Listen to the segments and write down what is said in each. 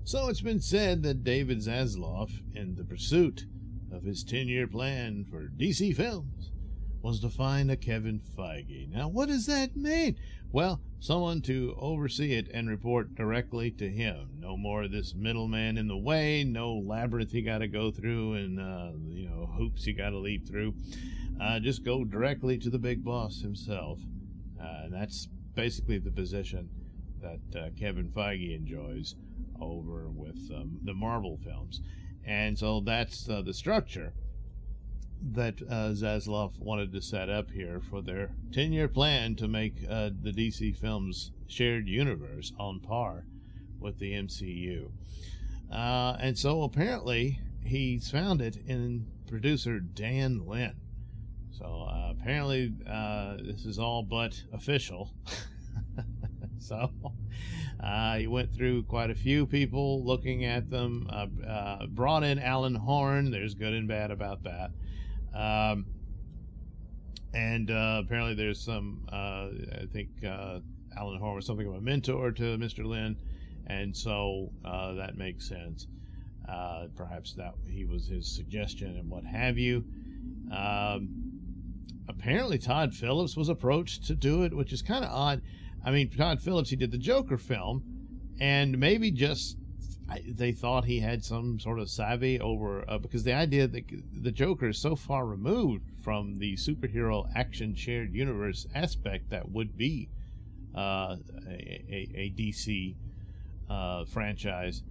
So it's been said that David Zaslav, in the pursuit of his 10-year plan for DC Films, was to find a Kevin Feige. Now, what does that mean? Well, someone to oversee it and report directly to him. No more of this middleman in the way, no labyrinth you got to go through and, hoops you got to leap through. Just go directly to the big boss himself. And that's basically the position that Kevin Feige enjoys over with the Marvel films. And so that's the structure that Zaslav wanted to set up here for their 10-year plan to make the DC Films shared universe on par with the MCU. And so apparently he's found it in producer Dan Lin. So apparently this is all but official. So he went through quite a few people looking at them, brought in Alan Horn. There's good and bad about that. And apparently there's some, I think Alan Horn was something of a mentor to Mr. Lin, and so that makes sense. Perhaps that he was his suggestion and what have you. Apparently Todd Phillips was approached to do it, which is kind of odd. I mean, Todd Phillips, he did the Joker film, and maybe just they thought he had some sort of savvy over, because the idea that the Joker is so far removed from the superhero action shared universe aspect that would be a DC franchise.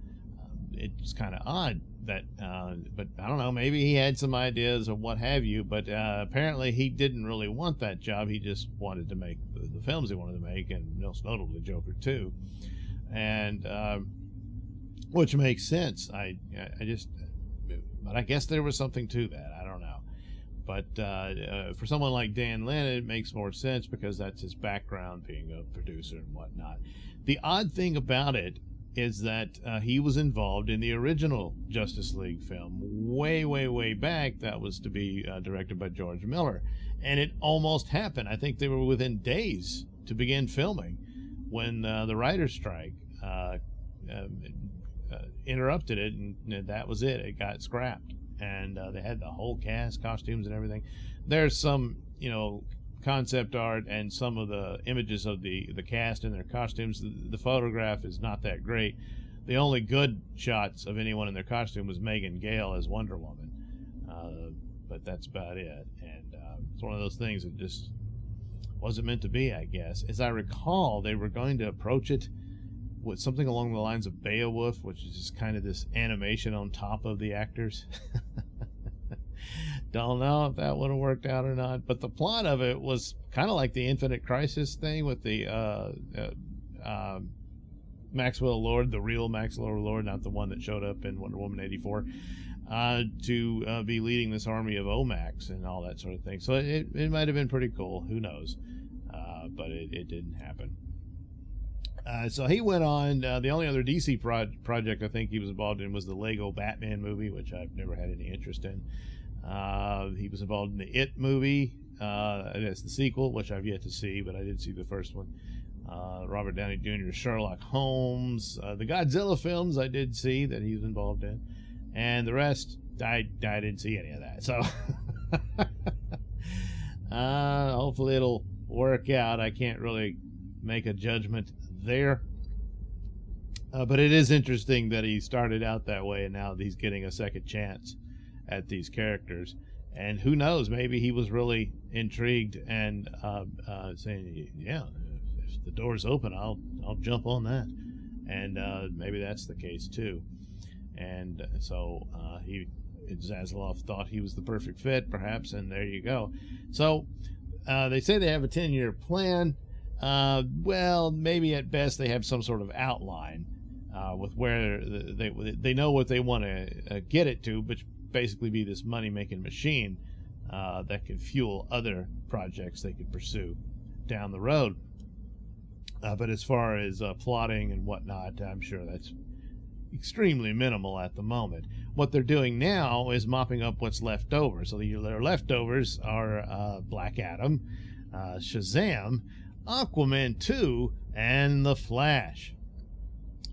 It's kind of odd that, but I don't know, maybe he had some ideas or what have you, but apparently he didn't really want that job. He just wanted to make the films he wanted to make, and most notably Joker 2. And which makes sense. But I guess there was something to that. I don't know. But for someone like Dan Lin, it makes more sense because that's his background, being a producer and whatnot. The odd thing about it is that he was involved in the original Justice League film way back. That was to be directed by George Miller. And it almost happened. I think they were within days to begin filming when the writer's strike interrupted it, and that was it. It got scrapped, and they had the whole cast, costumes, and everything. There's some, concept art and some of the images of the cast and their costumes. The photograph is not that great. The only good shots of anyone in their costume was Megan Gale as Wonder Woman, but that's about it. And it's one of those things that just wasn't meant to be, I guess. As I recall, they were going to approach it with something along the lines of Beowulf, which is just kind of this animation on top of the actors. Don't know if that would have worked out or not, but the plot of it was kind of like the Infinite Crisis thing with the Maxwell Lord, the real Maxwell Lord, not the one that showed up in Wonder Woman 84, to be leading this army of Omax and all that sort of thing. So it might have been pretty cool. Who knows? But it didn't happen. So he went on. The only other DC project I think he was involved in was the Lego Batman movie, which I've never had any interest in. He was involved in the It movie. That's the sequel, which I've yet to see, but I did see the first one. Robert Downey Jr.'s Sherlock Holmes. The Godzilla films I did see that he was involved in. And the rest, I didn't see any of that. So hopefully it'll work out. I can't really make a judgment there. But it is interesting that he started out that way, and now he's getting a second chance at these characters. And who knows, maybe he was really intrigued and saying, yeah, if the door's open, I'll jump on that. And maybe that's the case too. And so Zaslav thought he was the perfect fit, perhaps, and there you go. So they say they have a 10-year plan. Well, maybe at best they have some sort of outline with where they know what they want to get it to, but basically be this money-making machine that can fuel other projects they could pursue down the road. But as far as plotting and whatnot, I'm sure that's extremely minimal at the moment. What they're doing now is mopping up what's left over. So their leftovers are Black Adam, Shazam, Aquaman 2, and The Flash.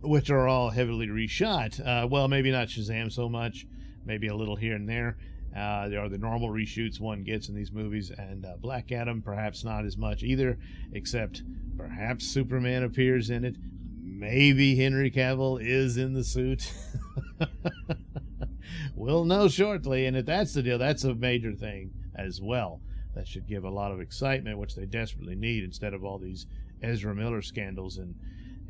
which are all heavily reshot. Well, maybe not Shazam so much, maybe a little here and there. There are the normal reshoots one gets in these movies, and Black Adam perhaps not as much either, except perhaps Superman appears in it. Maybe Henry Cavill is in the suit. We'll know shortly, and if that's the deal, that's a major thing as well. That should give a lot of excitement, which they desperately need, instead of all these Ezra Miller scandals and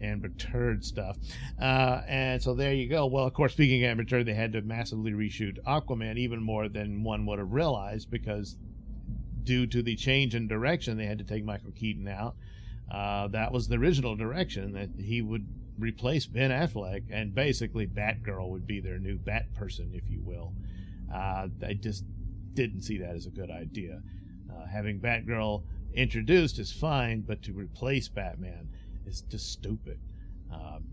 Amber Turd stuff. And so there you go. Well, of course, speaking of Amber Turd, they had to massively reshoot Aquaman, even more than one would have realized, because due to the change in direction, they had to take Michael Keaton out. That was the original direction, that he would replace Ben Affleck, and basically Batgirl would be their new Bat person, if you will. I just didn't see that as a good idea. Having Batgirl introduced is fine, but to replace Batman is just stupid.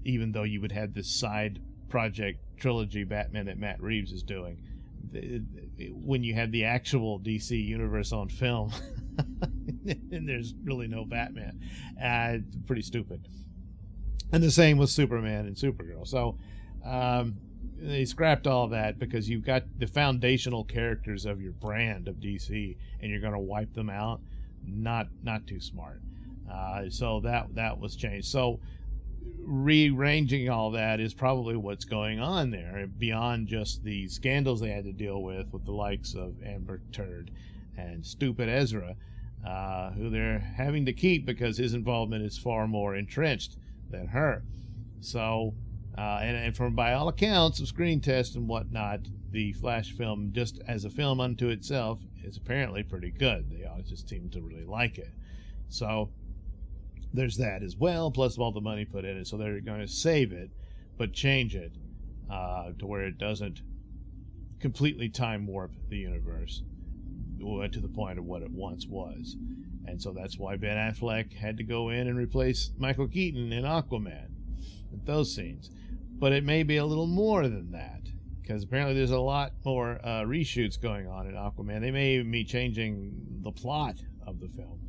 Even though you would have this side project trilogy Batman that Matt Reeves is doing, when you have the actual DC universe on film, and there's really no Batman, pretty stupid. And the same with Superman and Supergirl. So they scrapped all that because you've got the foundational characters of your brand of DC, and you're going to wipe them out. Not too smart. So that was changed. So rearranging all that is probably what's going on there, beyond just the scandals they had to deal with the likes of Amber Turd and stupid Ezra, who they're having to keep because his involvement is far more entrenched than her. So and from by all accounts of screen tests and whatnot, the Flash film, just as a film unto itself, is apparently pretty good. They all just seem to really like it. So there's that as well, plus all the money put in it. So they're going to save it, but change it to where it doesn't completely time warp the universe to the point of what it once was. And so that's why Ben Affleck had to go in and replace Michael Keaton in Aquaman with those scenes. But it may be a little more than that, because apparently there's a lot more reshoots going on in Aquaman. They may even be changing the plot of the film,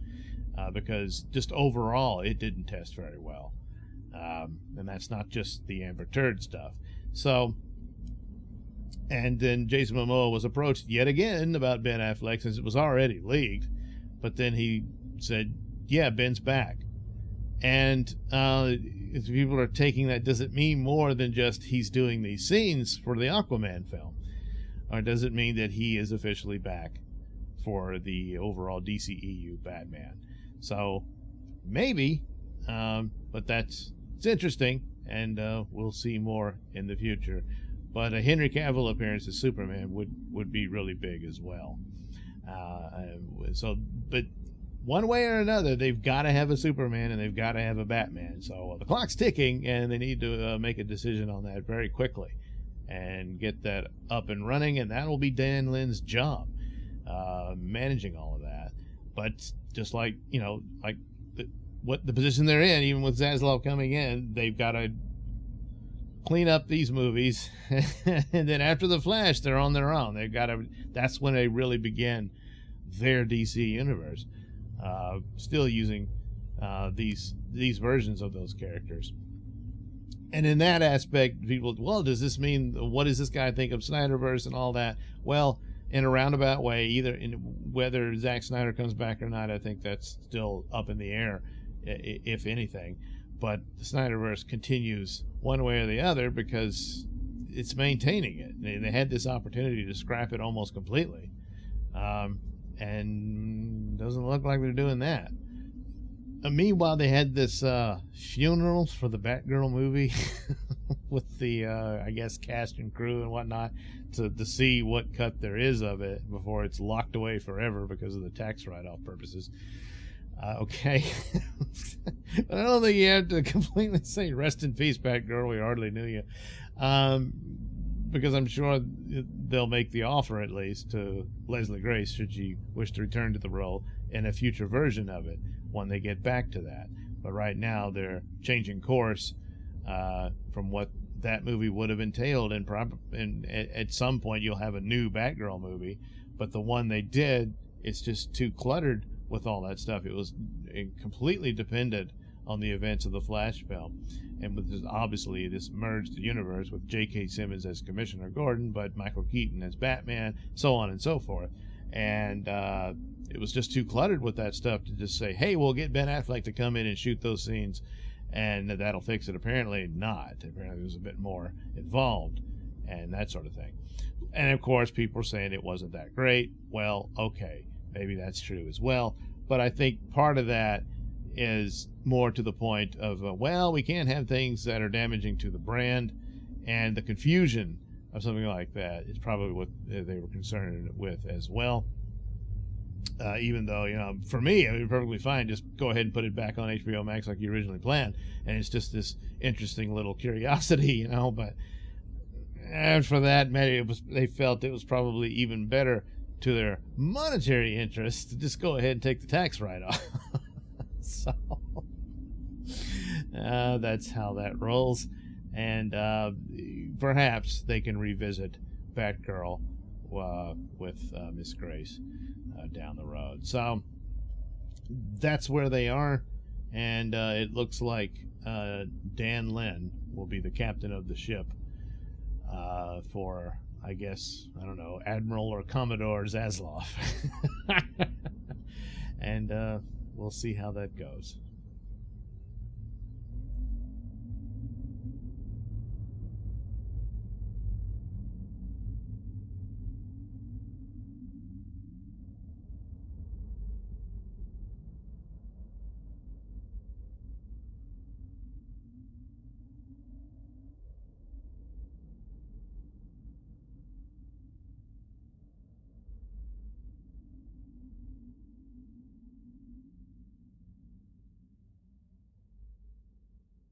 because just overall it didn't test very well. And that's not just the Amber Turd stuff. So, and then Jason Momoa was approached yet again about Ben Affleck, since it was already leaked. But then he said, yeah, Ben's back. And if people are taking that, does it mean more than just he's doing these scenes for the Aquaman film? Or does it mean that he is officially back for the overall DCEU Batman? So maybe, but it's interesting, and we'll see more in the future. But a Henry Cavill appearance as Superman would be really big as well. But one way or another, they've got to have a Superman and they've got to have a Batman. So the clock's ticking, and they need to make a decision on that very quickly and get that up and running. And that'll be Dan Lynn's job, managing all of that. But just like, what the position they're in, even with Zaslav coming in, they've got to clean up these movies. And then after the Flash, they're on their own. That's when they really begin their DC universe, still using these versions of those characters. And in that aspect, people, well, does this mean, what does this guy think of Snyderverse and all that? Well, in a roundabout way, whether Zack Snyder comes back or not, I think that's still up in the air, if anything. But the Snyderverse continues one way or the other because it's maintaining it. They had this opportunity to scrap it almost completely, and doesn't look like they're doing that. Meanwhile, they had this funeral for the Batgirl movie with the, I guess, cast and crew and whatnot to see what cut there is of it before it's locked away forever because of the tax write-off purposes. Okay. But I don't think you have to completely say rest in peace, Batgirl, we hardly knew you. Because I'm sure they'll make the offer, at least, to Leslie Grace, should she wish to return to the role in a future version of it when they get back to that. But right now they're changing course from what that movie would have entailed, and at some point you'll have a new Batgirl movie, but the one they did, it's just too cluttered with all that stuff. It was completely dependent on the events of the Flash film. And with this, obviously this merged the universe with J.K. Simmons as Commissioner Gordon, but Michael Keaton as Batman, so on and so forth. And it was just too cluttered with that stuff to just say, hey, we'll get Ben Affleck to come in and shoot those scenes and that'll fix it. Apparently not. Apparently it was a bit more involved and that sort of thing. And of course people were saying it wasn't that great. Well, okay, maybe that's true as well, but I think part of that is more to the point of well, we can't have things that are damaging to the brand, and the confusion of something like that is probably what they were concerned with as well. Even though, you know, for me, it would be perfectly fine. Just go ahead and put it back on HBO Max like you originally planned, and it's just this interesting little curiosity, you know. But and for that matter, they felt it was probably even better to their monetary interests to just go ahead and take the tax write-off. So that's how that rolls, and perhaps they can revisit Batgirl with Miss Grace down the road. So that's where they are, and it looks like Dan Lin will be the captain of the ship for, I guess, I don't know, Admiral or Commodore Zaslav. And we'll see how that goes.